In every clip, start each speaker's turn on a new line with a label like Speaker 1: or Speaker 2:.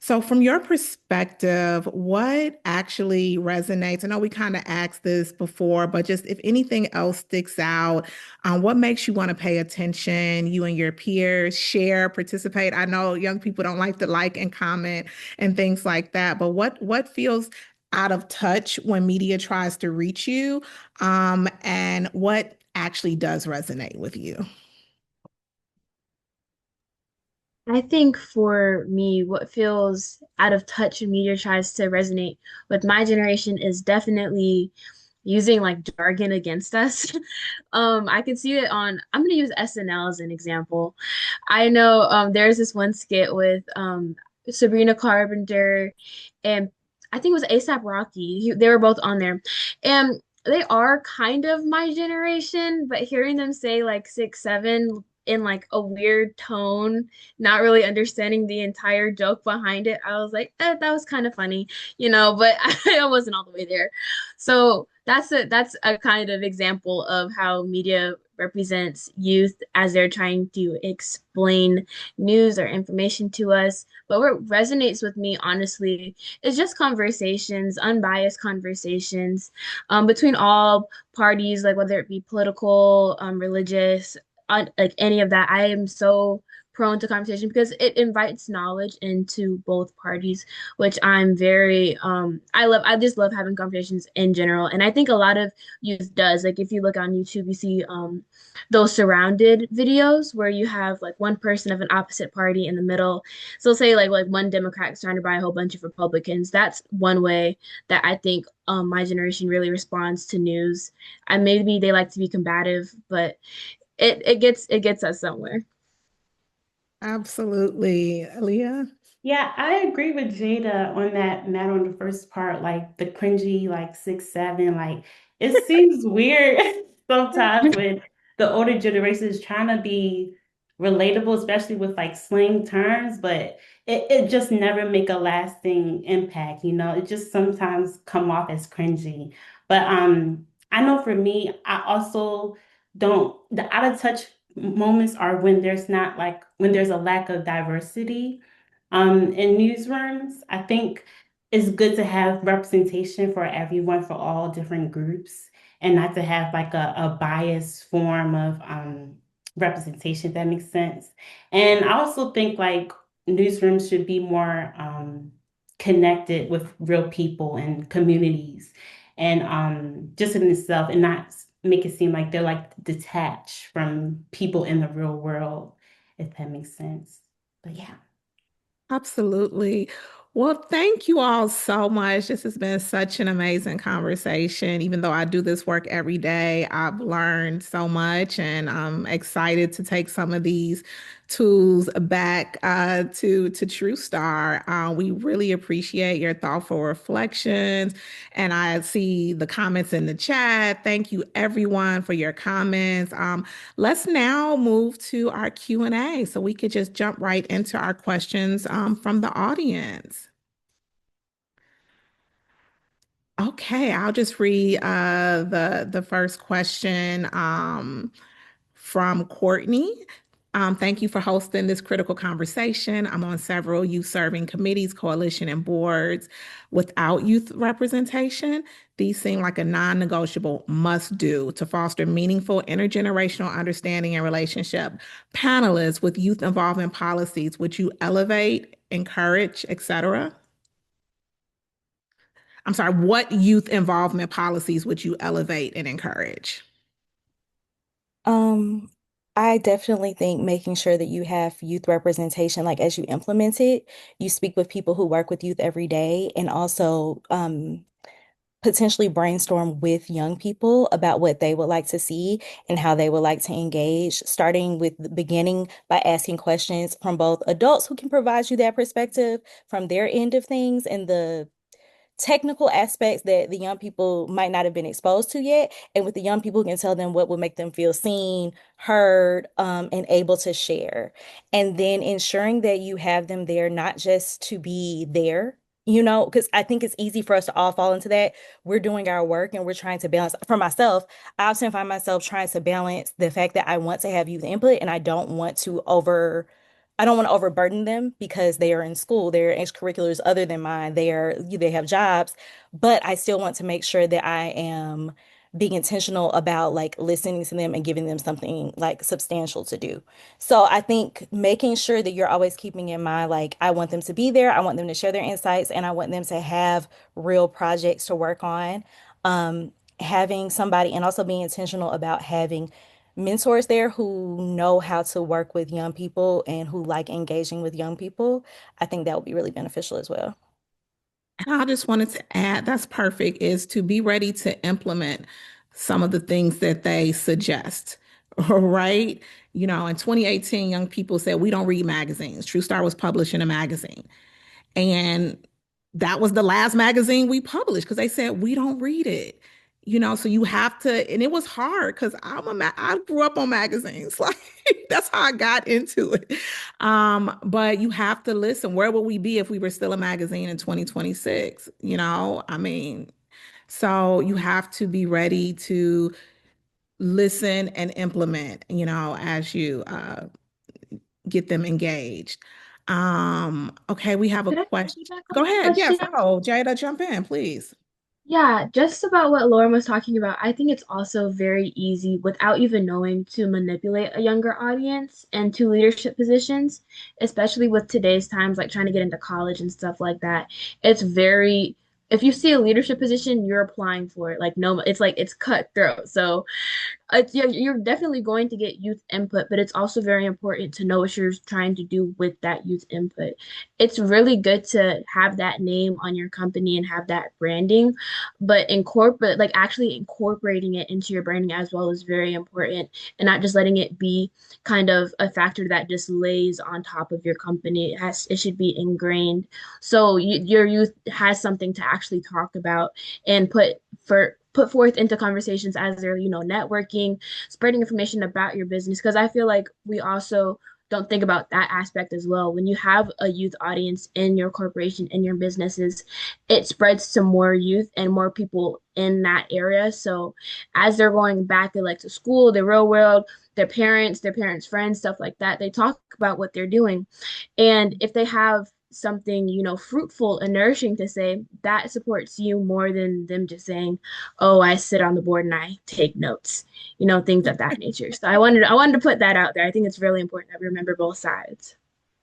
Speaker 1: So, from your perspective, what actually resonates? I know we kind of asked this before, but just if anything else sticks out, what makes you want to pay attention? You and your peers share, participate. I know young people don't like to like and comment and things like that, but what feels out of touch when media tries to reach you, and what actually does resonate with you?
Speaker 2: I think for me, what feels out of touch when media tries to resonate with my generation is definitely using like jargon against us. I can see it on, I'm going to use SNL as an example. I know there's this one skit with Sabrina Carpenter and I think it was ASAP Rocky. They were both on there. And they are kind of my generation, but hearing them say like 6, 7 in like a weird tone, not really understanding the entire joke behind it, I was like, that was kind of funny, but I wasn't all the way there. So that's a kind of example of how media represents youth as they're trying to explain news or information to us. But what resonates with me, honestly, is just conversations, unbiased conversations between all parties, like whether it be political, religious, like any of that. I am so prone to conversation because it invites knowledge into both parties, which I'm very I just love having conversations in general. And I think a lot of youth does. Like if you look on YouTube, you see those surrounded videos where you have like one person of an opposite party in the middle. So say like one Democrat surrounded by a whole bunch of Republicans. That's one way that I think my generation really responds to news. And maybe they like to be combative, but it gets us somewhere.
Speaker 1: Absolutely, Leah.
Speaker 3: Yeah, I agree with Jada on that, Matt, on the first part, like the cringy, like 6, 7, like it seems weird sometimes when the older generation is trying to be relatable, especially with like slang terms, but it just never make a lasting impact, It just sometimes come off as cringy. But I know for me, I also don't the out of touch moments are when there's not like when there's a lack of diversity in newsrooms. I think it's good to have representation for everyone, for all different groups, and not to have like a biased form of representation, if that makes sense. And I also think like newsrooms should be more connected with real people and communities, and just in itself, and not make it seem like they're like detached from people in the real world, if that makes sense. But yeah.
Speaker 1: Absolutely. Well, thank you all so much. This has been such an amazing conversation. Even though I do this work every day, I've learned so much, and I'm excited to take some of these tools back to True Star. We really appreciate your thoughtful reflections, and I see the comments in the chat. Thank you, everyone, for your comments. Let's now move to our Q&A so we could just jump right into our questions from the audience. Okay, I'll just read the first question from Courtney. Thank you for hosting this critical conversation. I'm on several youth serving committees, coalition, and boards. Without youth representation, these seem like a non-negotiable must-do to foster meaningful intergenerational understanding and relationship. Panelists with youth involvement policies, would you elevate, encourage, etc.? I'm sorry, what youth involvement policies would you elevate and encourage?
Speaker 4: Um, I definitely think making sure that you have youth representation, like as you implement it, you speak with people who work with youth every day and also potentially brainstorm with young people about what they would like to see and how they would like to engage, starting with the beginning by asking questions from both adults who can provide you that perspective from their end of things and the technical aspects that the young people might not have been exposed to yet, and with the young people who can tell them what would make them feel seen, heard, and able to share. And then ensuring that you have them there not just to be there, because I think it's easy for us to all fall into that. We're doing our work and we're trying to balance. For myself, I often find myself trying to balance the fact that I want to have youth input and I don't want to over I don't want to overburden them because they are in school, they're extracurriculars other than mine, they have jobs, but I still want to make sure that I am being intentional about like listening to them and giving them something like substantial to do. So I think making sure that you're always keeping in mind, like I want them to be there, I want them to share their insights, and I want them to have real projects to work on. Having somebody and also being intentional about having mentors there who know how to work with young people and who like engaging with young people, I think that would be really beneficial as well.
Speaker 1: And I just wanted to add, that's perfect, is to be ready to implement some of the things that they suggest. Right? You know, in 2018, young people said, we don't read magazines. True Star was published in a magazine. And that was the last magazine we published because they said, we don't read it. You know, so you have to, and it was hard because I grew up on magazines. Like that's how I got into it. But you have to listen. Where would we be if we were still a magazine in 2026? You know, I mean, so you have to be ready to listen and implement, you know, as you get them engaged. Okay, we have a
Speaker 2: Could I
Speaker 1: question.
Speaker 2: piggyback on
Speaker 1: Go
Speaker 2: that
Speaker 1: ahead. Yes.
Speaker 2: question?
Speaker 1: Oh, Jada, jump in, please.
Speaker 2: Yeah, just about what Lauren was talking about. I think it's also very easy without even knowing to manipulate a younger audience into leadership positions, especially with today's times, like trying to get into college and stuff like that. It's very, if you see a leadership position, you're applying for it. Like, no, it's like it's cutthroat. So yeah, you're definitely going to get youth input, but it's also very important to know what you're trying to do with that youth input. It's really good to have that name on your company and have that branding, but incorporate like actually incorporating it into your branding as well is very important, and not just letting it be kind of a factor that just lays on top of your company. It should be ingrained. So your youth has something to actually talk about and put forth into conversations as they're, networking, spreading information about your business. Because I feel like we also don't think about that aspect as well. When you have a youth audience in your corporation, in your businesses, it spreads to more youth and more people in that area. So as they're going back like to school, the real world, their parents' friends, stuff like that, they talk about what they're doing. And if they have something, fruitful and nourishing to say, that supports you more than them just saying, "Oh, I sit on the board and I take notes," things of that nature. So I wanted to put that out there. I think it's really important that we remember both sides.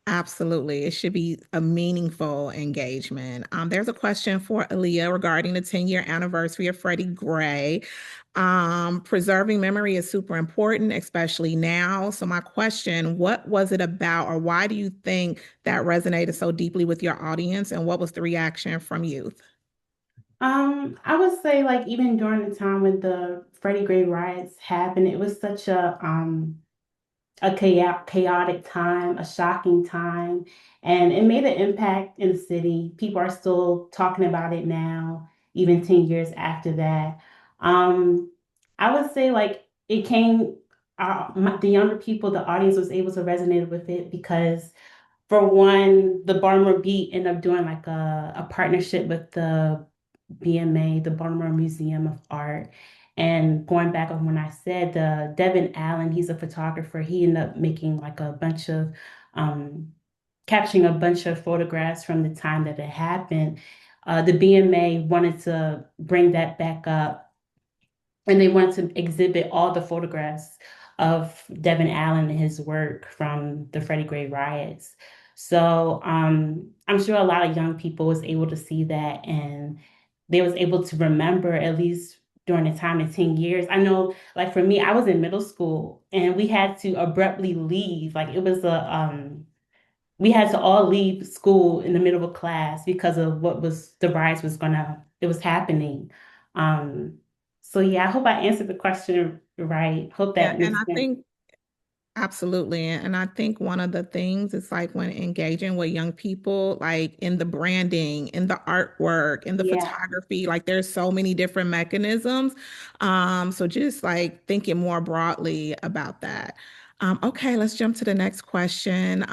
Speaker 1: Absolutely. It should be a meaningful engagement. There's a question for Aaliyah regarding the 10-year anniversary of Freddie Gray. Preserving memory is super important, especially now. So my question, what was it about, or why do you think that resonated so deeply with your audience, and what was the reaction from youth?
Speaker 3: I would say like even during the time when the Freddie Gray riots happened, it was such a chaotic time, a shocking time, and it made an impact in the city. People are still talking about it now, even 10 years after that. Um, I would say like it came, the younger people, the audience was able to resonate with it because for one, the Baltimore Beat ended up doing like a partnership with the BMA, the Baltimore Museum of Art. And going back on when I said Devin Allen, he's a photographer. He ended up making like a bunch of capturing a bunch of photographs from the time that it happened. The BMA wanted to bring that back up and they wanted to exhibit all the photographs of Devin Allen and his work from the Freddie Gray riots. So I'm sure a lot of young people was able to see that and they was able to remember at least during the time in 10 years. I know like for me, I was in middle school and we had to abruptly leave. Like it was we had to all leave school in the middle of a class because of what was the riots was it was happening. Um, so yeah, I hope I answered the question right. Hope
Speaker 1: Yeah,
Speaker 3: that
Speaker 1: and
Speaker 3: makes
Speaker 1: I
Speaker 3: sense.
Speaker 1: think absolutely. And I think one of the things is like when engaging with young people, like in the branding, in the artwork, in the
Speaker 3: Yeah.
Speaker 1: photography, like there's so many different mechanisms. So just like thinking more broadly about that. Okay, let's jump to the next question.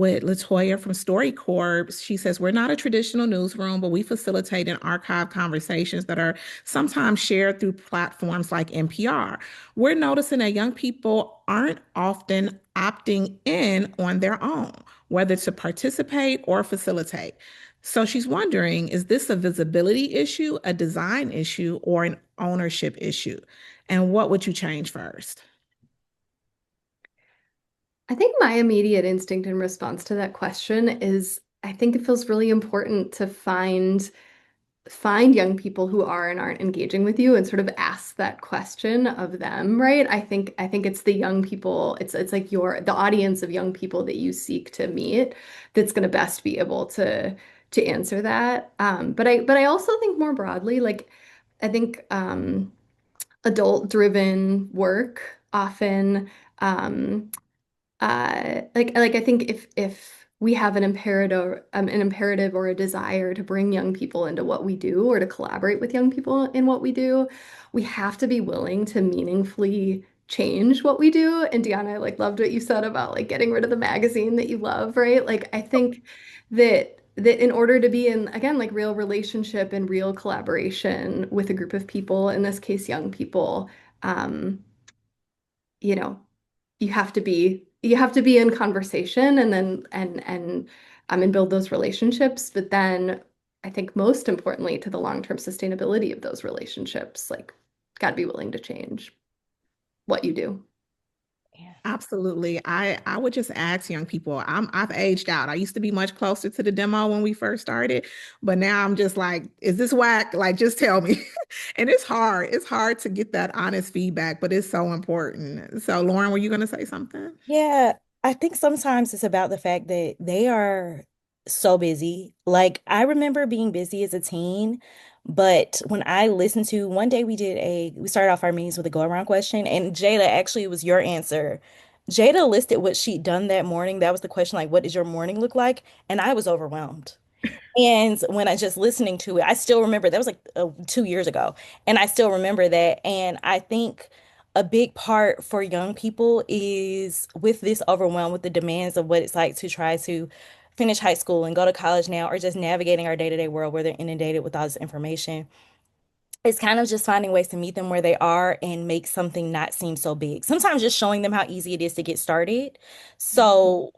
Speaker 1: with Latoya from StoryCorps. She says, we're not a traditional newsroom, but we facilitate and archive conversations that are sometimes shared through platforms like NPR. We're noticing that young people aren't often opting in on their own, whether to participate or facilitate. So she's wondering, is this a visibility issue, a design issue, or an ownership issue? And what would you change first?
Speaker 5: I think my immediate instinct in response to that question is I think it feels really important to find young people who are and aren't engaging with you and sort of ask that question of them, right? I think it's the young people, it's like the audience of young people that you seek to meet that's going to best be able to answer that. But I also think more broadly, like I think adult driven work often like I think if we have an imperative or a desire to bring young people into what we do or to collaborate with young people in what we do, we have to be willing to meaningfully change what we do. And Deanna, I like loved what you said about like getting rid of the magazine that you love, right? Like I think that in order to be in again like real relationship and real collaboration with a group of people, in this case young people, um, you know, you have to be in conversation and then and build those relationships. But then I think most importantly to the long-term sustainability of those relationships, like got to be willing to change what you do.
Speaker 4: Yeah.
Speaker 1: Absolutely. I would just ask young people. I've aged out. I used to be much closer to the demo when we first started, but now I'm just like, is this whack? Like, just tell me. And it's hard. It's hard to get that honest feedback, but it's so important. So, Lauren, were you going to say something?
Speaker 4: Yeah, I think sometimes it's about the fact that they are so busy. Like, I remember being busy as a teen, but when I listened to one day we started off our meetings with a go around question, and Jada, actually, it was your answer. Jada listed what she'd done that morning. That was the question, like, what does your morning look like? And I was overwhelmed. And when I just listening to it, I still remember that was like 2 years ago. And I still remember that. And I think a big part for young people is with this overwhelm with the demands of what it's like to try to finish high school and go to college now, or just navigating our day-to-day world where they're inundated with all this information. It's kind of just finding ways to meet them where they are and make something not seem so big. Sometimes just showing them how easy it is to get started. So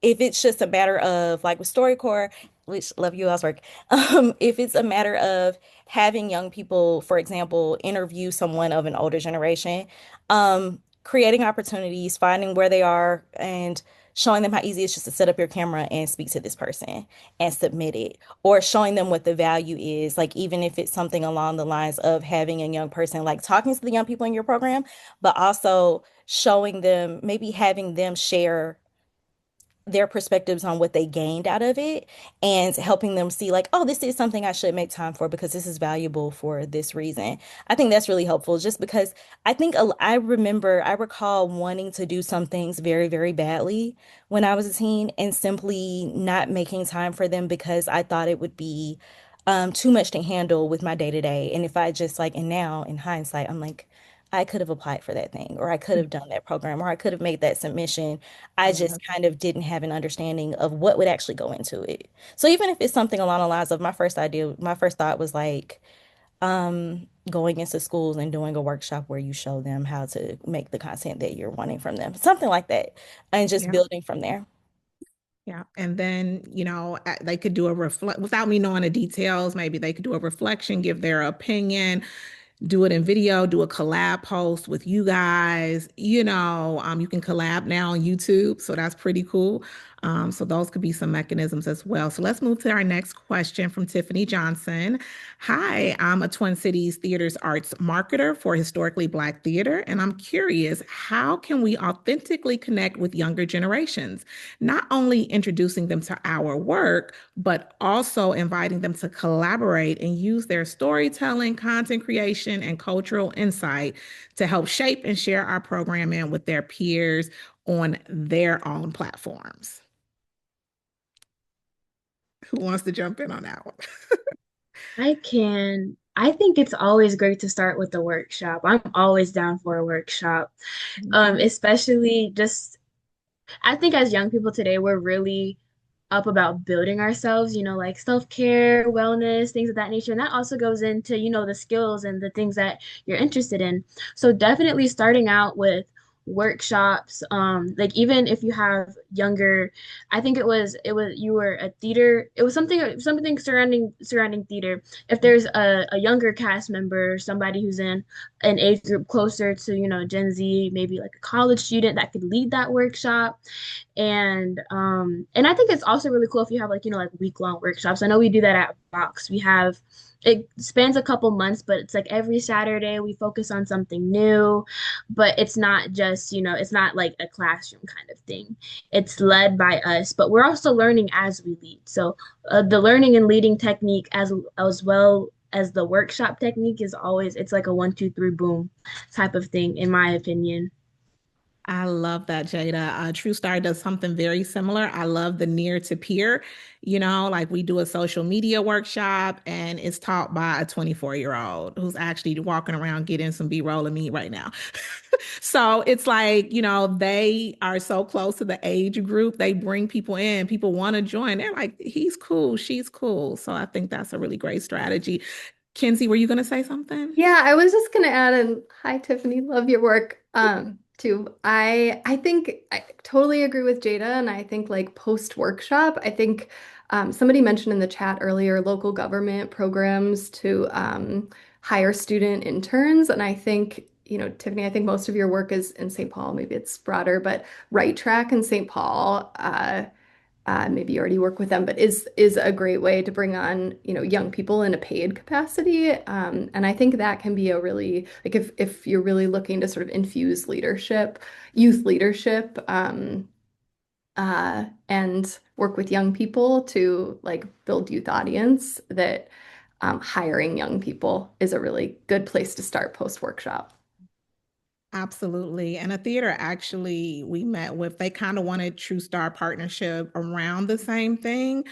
Speaker 4: if it's just a matter of like with StoryCorps, which love you all's work, if it's a matter of having young people, for example, interview someone of an older generation, creating opportunities, finding where they are and showing them how easy it's just to set up your camera and speak to this person and submit it, or showing them what the value is, like even if it's something along the lines of having a young person like talking to the young people in your program, but also showing them, maybe having them share their perspectives on what they gained out of it and helping them see like, oh, this is something I should make time for because this is valuable for this reason. I think that's really helpful just because I recall wanting to do some things very, very badly when I was a teen and simply not making time for them because I thought it would be too much to handle with my day to day. And if I just like, and now in hindsight, I'm like, I could have applied for that thing, or I could have done that program, or I could have made that submission. I
Speaker 1: Yeah.
Speaker 4: just kind of didn't have an understanding of what would actually go into it. So even if it's something along the lines of my first thought was like going into schools and doing a workshop where you show them how to make the content that you're wanting from them, something like that, and just
Speaker 1: Yeah.
Speaker 4: building from there.
Speaker 1: Yeah. And then, they could do a reflect without me knowing the details. Maybe they could do a reflection, give their opinion, do it in video, do a collab post with you guys. You can collab now on YouTube, so that's pretty cool. So those could be some mechanisms as well. So let's move to our next question from Tiffany Johnson. Hi, I'm a Twin Cities Theater's arts marketer for historically Black theater, and I'm curious, how can we authentically connect with younger generations? Not only introducing them to our work, but also inviting them to collaborate and use their storytelling, content creation, and cultural insight to help shape and share our programming with their peers on their own platforms. Who wants to jump in on that one?
Speaker 2: I think it's always great to start with the workshop. I'm always down for a workshop.
Speaker 1: Mhm.
Speaker 2: Especially just I think as young people today, we're really up about building ourselves, like self-care, wellness, things of that nature. And that also goes into, the skills and the things that you're interested in. So definitely starting out with workshops, like even if you have younger, I think it was you were a theater, it was something surrounding theater. If there's a younger cast member, somebody who's in an age group closer to, Gen Z, maybe like a college student that could lead that workshop. And I think it's also really cool if you have like, like week-long workshops. I know we do that at Vox. We have it spans a couple months, but it's like every Saturday we focus on something new, but it's not just, it's not like a classroom kind of thing. It's led by us, but we're also learning as we lead. So the learning and leading technique as well as the workshop technique is always, it's like a one, two, three, boom type of thing, in my opinion.
Speaker 1: I love that, Jada. True Star does something very similar. I love the near to peer, like we do a social media workshop and it's taught by a 24-year-old who's actually walking around getting some B-roll of me right now. So it's like, they are so close to the age group. They bring people in, people want to join. They're like, he's cool, she's cool. So I think that's a really great strategy. Kenzie, were you going to say something?
Speaker 5: Yeah, I was just gonna add in, hi Tiffany, love your work. Too. I think I totally agree with Jada, and I think like post workshop, I think somebody mentioned in the chat earlier local government programs to hire student interns, and I think, Tiffany, I think most of your work is in St. Paul, maybe it's broader, but Right Track in St. Paul. Maybe you already work with them, but is a great way to bring on, young people in a paid capacity. And I think that can be a really like if you're really looking to sort of infuse leadership, youth leadership, and work with young people to like build youth audience, that hiring young people is a really good place to start post workshop.
Speaker 1: Absolutely. And a theater actually we met with, they kind of wanted True Star partnership around the same thing.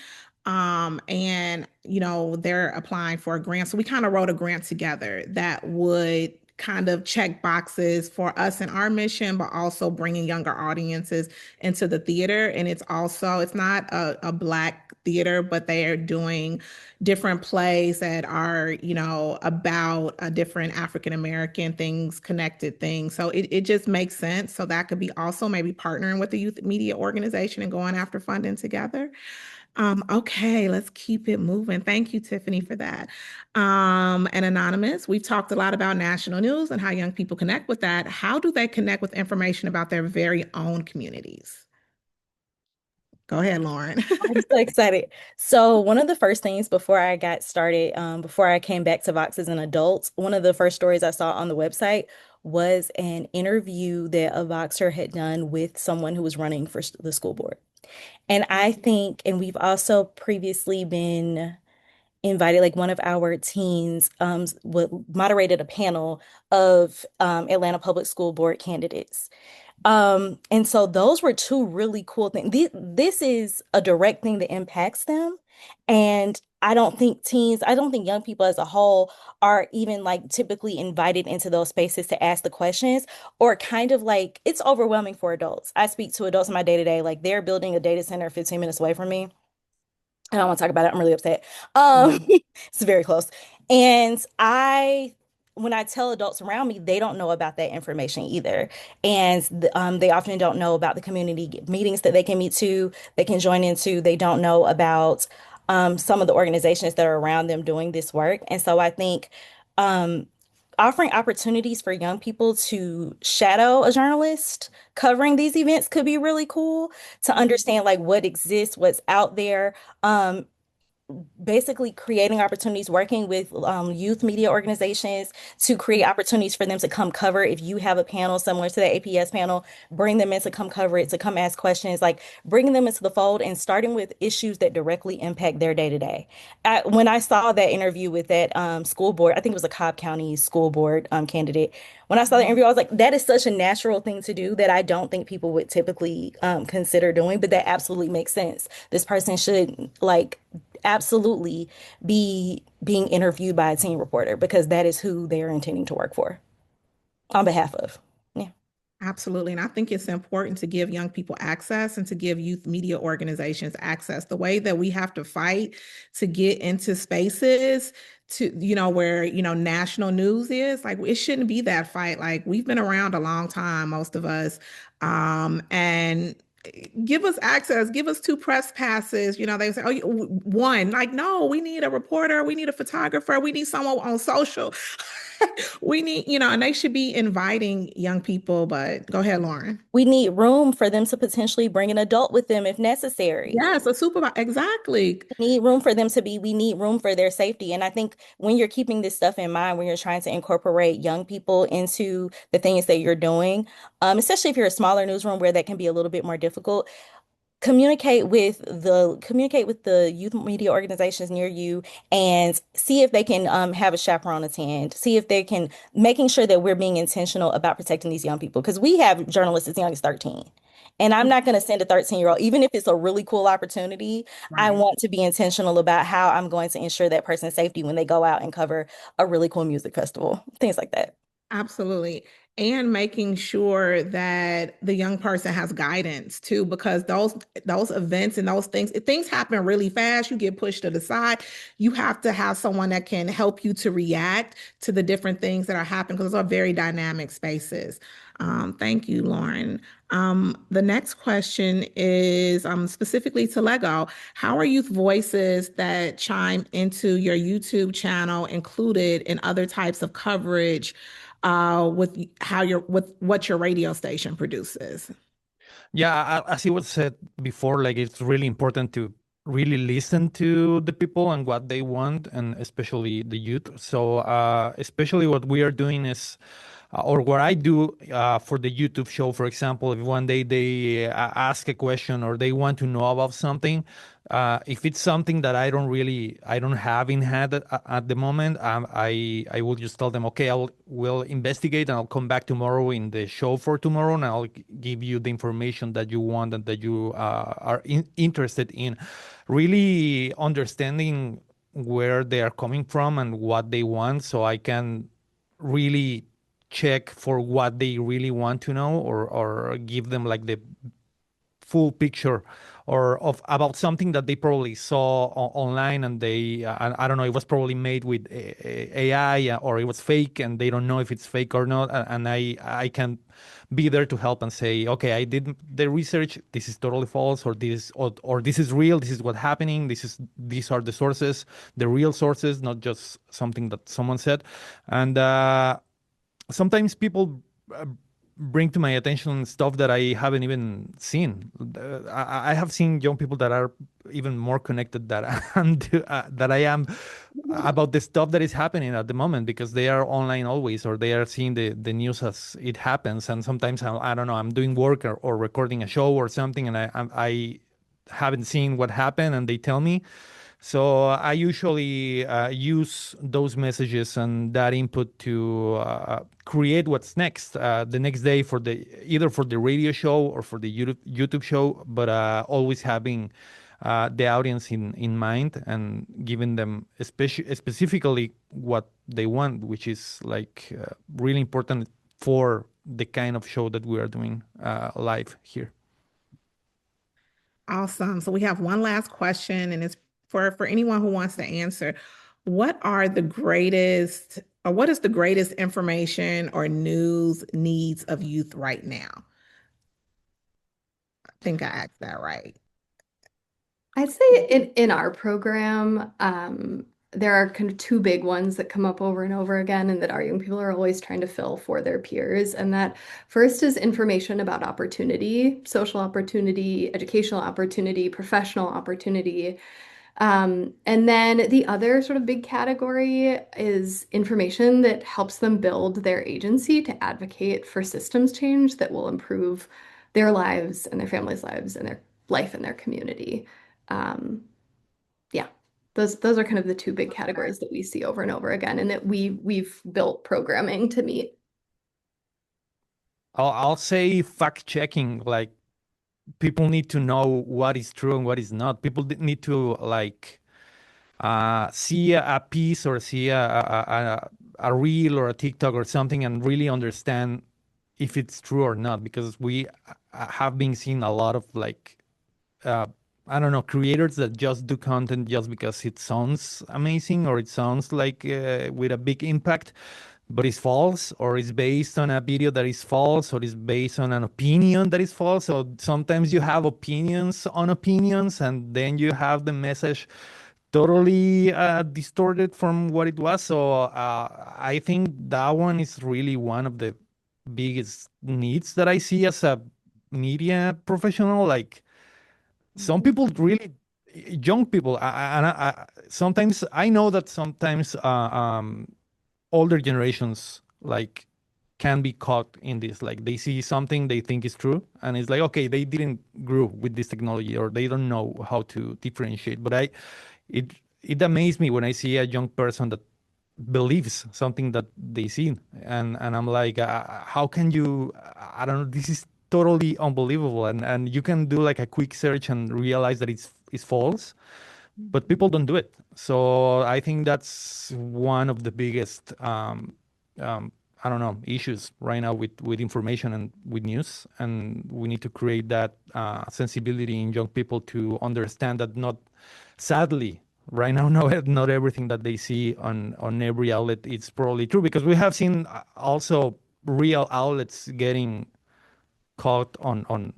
Speaker 1: And they're applying for a grant. So we kind of wrote a grant together that would kind of check boxes for us and our mission, but also bringing younger audiences into the theater. And it's not a Black theater, but they are doing different plays that are, about a different African American things, connected things. So it just makes sense. So that could be also maybe partnering with the youth media organization and going after funding together. Okay, let's keep it moving. Thank you, Tiffany, for that. And Anonymous, we've talked a lot about national news and how young people connect with that. How do they connect with information about their very own communities? Go ahead, Lauren.
Speaker 4: I'm so excited. So one of the first things before I got started, before I came back to Vox as an adult, one of the first stories I saw on the website was an interview that a Voxer had done with someone who was running for the school board. And I think, and we've also previously been invited, like one of our teens moderated a panel of Atlanta Public School Board candidates. And so those were two really cool things. This is a direct thing that impacts them. And I don't think young people as a whole are even like typically invited into those spaces to ask the questions, or kind of like it's overwhelming for adults. I speak to adults in my day to day, like they're building a data center 15 minutes away from me. I don't want to talk about it. I'm really upset.
Speaker 1: Wow.
Speaker 4: It's very close. And when I tell adults around me, they don't know about that information either. And they often don't know about the community meetings that they can join into. They don't know about some of the organizations that are around them doing this work. And so I think um, offering opportunities for young people to shadow a journalist covering these events could be really cool to understand like what exists, what's out there. Um, Basically creating opportunities, working with youth media organizations to create opportunities for them to come cover. If you have a panel similar to the APS panel, bring them in to come cover it, to come ask questions, like bringing them into the fold and starting with issues that directly impact their day to day. When I saw that interview with that school board, I think it was a Cobb County school board candidate. When I saw the interview, I was like, that is such a natural thing to do that I don't think people would typically consider doing, but that absolutely makes sense. This person should like absolutely be being interviewed by a teen reporter because that is who they are intending to work for on behalf of. Yeah.
Speaker 1: Absolutely. And I think it's important to give young people access and to give youth media organizations access. The way that we have to fight to get into spaces to, where, national news is, like, it shouldn't be that fight. Like, we've been around a long time, most of us. And give us access, give us two press passes. They say, oh, one. Like, no, we need a reporter, we need a photographer, we need someone on social. We need, and they should be inviting young people, but go ahead, Lauren.
Speaker 4: We need room for them to potentially bring an adult with them if necessary.
Speaker 1: Yes, a supervisor. Exactly.
Speaker 4: We need room for their safety. And I think when you're keeping this stuff in mind, when you're trying to incorporate young people into the things that you're doing, especially if you're a smaller newsroom where that can be a little bit more difficult, communicate with the youth media organizations near you and see if they can have a chaperone attend, see if they can making sure that we're being intentional about protecting these young people because we have journalists as young as 13. And I'm not going to send a 13-year-old, even if it's a really cool opportunity. I
Speaker 1: Right.
Speaker 4: want to be intentional about how I'm going to ensure that person's safety when they go out and cover a really cool music festival, things like that.
Speaker 1: Absolutely. And making sure that the young person has guidance too, because those events and those things, if things happen really fast, you get pushed to the side. You have to have someone that can help you to react to the different things that are happening because those are very dynamic spaces. Thank you, Lauren. The next question is specifically to Lego. How are youth voices that chime into your YouTube channel included in other types of coverage with what your radio station produces?
Speaker 6: Yeah, as it was said before, like it's really important to really listen to the people and what they want, and especially the youth. So, especially what we are doing is, or what I do for the YouTube show, for example, if one day they ask a question or they want to know about something, if it's something that I don't have in hand at the moment, I will just tell them, okay, will investigate and I'll come back tomorrow in the show for tomorrow, and I'll give you the information that you want and that you are interested in. Really understanding where they are coming from and what they want, so I can really check for what they really want to know, or give them like the full picture or of about something that they probably saw online, and they I don't know, it was probably made with AI, or it was fake and they don't know if it's fake or not, and I can be there to help and say, okay, I did the research, this is totally false, or this is real, this is what's happening, these are the sources, the real sources, not just something that someone said. And sometimes people bring to my attention stuff that I haven't even seen. I have seen young people that are even more connected that I am about the stuff that is happening at the moment, because they are online always, or they are seeing the news as it happens. And sometimes I don't know, I'm doing work, or recording a show or something, and I haven't seen what happened, and they tell me. So I usually use those messages and that input to create what's next, the next day, for either for the radio show or for the YouTube show, but always having the audience in mind and giving them specifically what they want, which is like really important for the kind of show that we are doing live here.
Speaker 1: Awesome. So we have one last question, and it's for anyone who wants to answer. What is the greatest information or news needs of youth right now? I think I asked that right.
Speaker 5: I'd say in our program, there are kind of two big ones that come up over and over again, and that our young people are always trying to fill for their peers. And that first is information about opportunity, social opportunity, educational opportunity, professional opportunity. And then the other sort of big category is information that helps them build their agency to advocate for systems change that will improve their lives and their families' lives and their life in their community. Um, yeah, those are kind of the two big categories that we see over and over again, and that we've built programming to meet.
Speaker 6: I'll say fact checking, like people need to know what is true and what is not. People need to like see a piece, or see a reel or a TikTok or something, and really understand if it's true or not, because we have been seeing a lot of like I don't know, creators that just do content just because it sounds amazing or it sounds like with a big impact, but it's false, or it's based on a video that is false, or it's based on an opinion that is false. So sometimes you have opinions on opinions, and then you have the message totally distorted from what it was. So I think that one is really one of the biggest needs that I see as a media professional. Like some people really, young people, and sometimes I know that sometimes older generations like can be caught in this. Like they see something they think is true, and it's like, okay, they didn't grow with this technology, or they don't know how to differentiate. But it it amazed me when I see a young person that believes something that they see, and I'm like, how can you? I don't know. This is totally unbelievable, and you can do like a quick search and realize that it's false, but people don't do it. So I think that's one of the biggest I don't know, issues right now with information and with news, and we need to create that sensibility in young people to understand that not, sadly, right now, not everything that they see on every outlet is probably true, because we have seen also real outlets getting caught on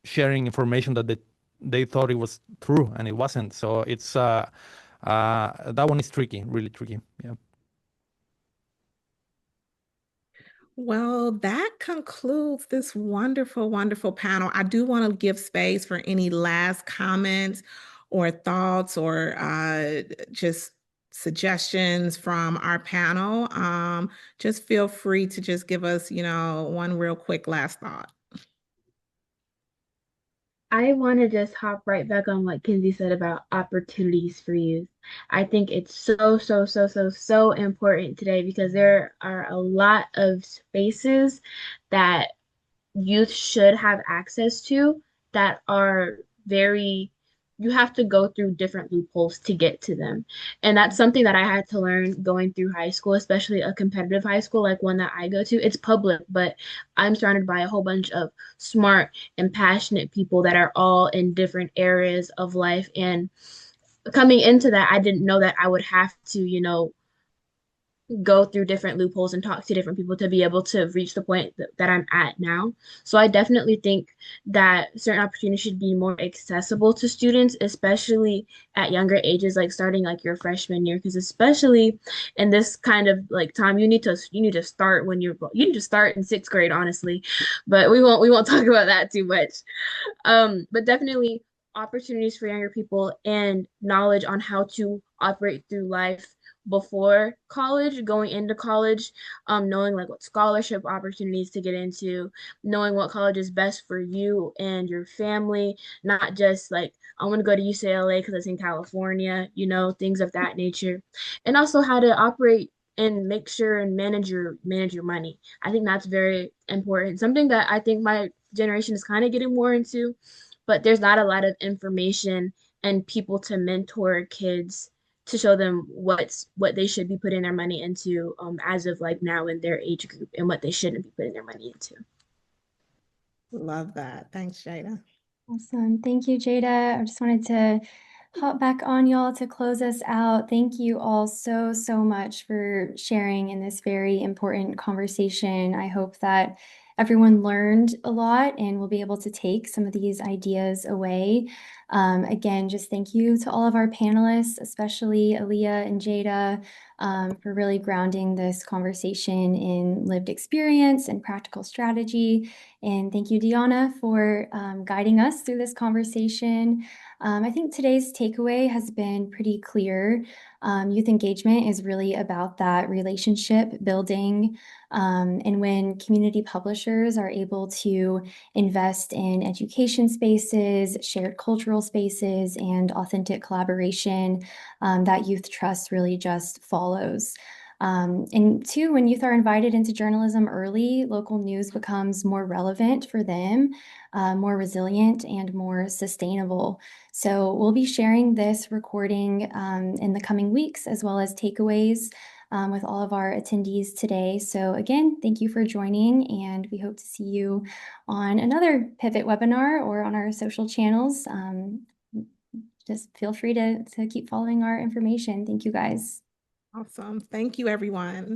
Speaker 6: sharing information that they thought it was true and it wasn't. So it's that one is tricky, really tricky. Yeah.
Speaker 1: Well, that concludes this wonderful, wonderful panel. I do want to give space for any last comments or thoughts or just suggestions from our panel. Just feel free to just give us, one real quick last thought.
Speaker 2: I want to just hop right back on what Kinsey said about opportunities for youth. I think it's so important today because there are a lot of spaces that youth should have access to that are very, you have to go through different loopholes to get to them. And that's something that I had to learn going through high school, especially a competitive high school like one that I go to. It's public, but I'm surrounded by a whole bunch of smart and passionate people that are all in different areas of life. And coming into that, I didn't know that I would have to, go through different loopholes and talk to different people to be able to reach the point that I'm at now. So I definitely think that certain opportunities should be more accessible to students, especially at younger ages, like starting like your freshman year, because especially in this kind of like time, you need to start when you need to start in sixth grade, honestly. But we won't talk about that too much. But definitely opportunities for younger people and knowledge on how to operate through life before college, going into college, knowing like what scholarship opportunities to get into, knowing what college is best for you and your family, not just like I want to go to UCLA because it's in California, things of that nature, and also how to operate and make sure and manage your money. I think that's very important. Something that I think my generation is kind of getting more into, but there's not a lot of information and people to mentor kids to show them what they should be putting their money into as of like now in their age group and what they shouldn't be putting their money into.
Speaker 1: Love that. Thanks, Jada.
Speaker 7: Awesome. Thank you, Jada. I just wanted to hop back on y'all to close us out. Thank you all so much for sharing in this very important conversation. I hope that everyone learned a lot and will be able to take some of these ideas away. Again, just thank you to all of our panelists, especially Aaliyah and Jada, for really grounding this conversation in lived experience and practical strategy. And thank you, Deanna, for guiding us through this conversation. I think today's takeaway has been pretty clear. Youth engagement is really about that relationship building. And when community publishers are able to invest in education spaces, shared cultural spaces, and authentic collaboration, that youth trust really just follows. And two, when youth are invited into journalism early, local news becomes more relevant for them, more resilient, and more sustainable. So we'll be sharing this recording in the coming weeks, as well as takeaways with all of our attendees today. So again, thank you for joining, and we hope to see you on another Pivot webinar or on our social channels. Just feel free to keep following our information. Thank you guys.
Speaker 1: Awesome. Thank you, everyone.